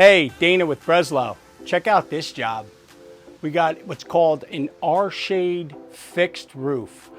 Hey, Dana with Breslow. Check out this job. We got what's called an R Shade fixed roof.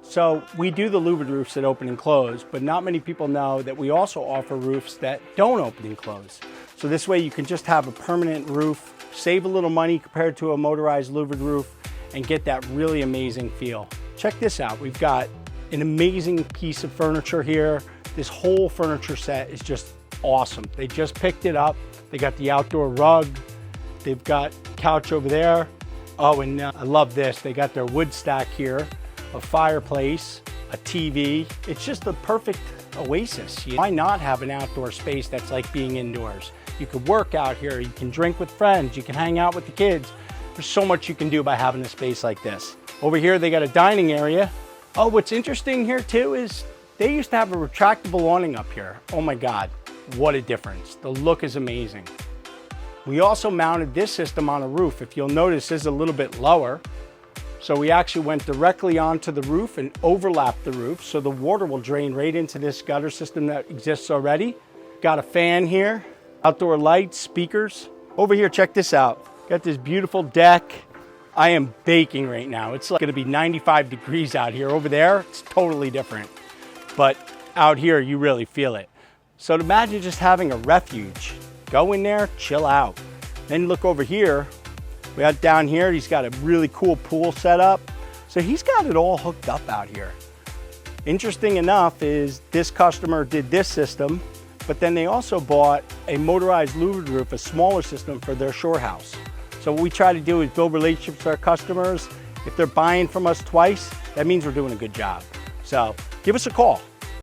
So we do the louvered roofs that open and close, but not many people know that we also offer roofs that don't open and close. So this way you can just have a permanent roof, save a little money compared to a motorized louvered roof, and get that really amazing feel. Check this out. We've got an amazing piece of furniture here. This whole furniture set is just awesome. They just picked it up. They got the outdoor rug. They've got couch over there. Oh, and I love this. They got their wood stack here, a fireplace, a TV. It's just the perfect oasis. Why not have an outdoor space that's like being indoors? You could work out here. You can drink with friends. You can hang out with the kids. There's so much you can do by having a space like this. Over here, they got a dining area. Oh, what's interesting here too is they used to have a retractable awning up here. Oh my God. What a difference. The look is amazing. We also mounted this system on a roof. If you'll notice, this is a little bit lower. So we actually went directly onto the roof and overlapped the roof so the water will drain right into this gutter system that exists already. Got a fan here, outdoor lights, speakers. Over here, check this out. Got this beautiful deck. I am baking right now. It's like gonna be 95 degrees out here. Over there, it's totally different. But out here, you really feel it. So imagine just having a refuge. Go in there, chill out. Then look over here. We got down here, he's got a really cool pool set up. So he's got it all hooked up out here. Interesting enough is this customer did this system, but then they also bought a motorized louvered roof, a smaller system for their shore house. So what we try to do is build relationships with our customers. If they're buying from us twice, that means we're doing a good job. So give us a call.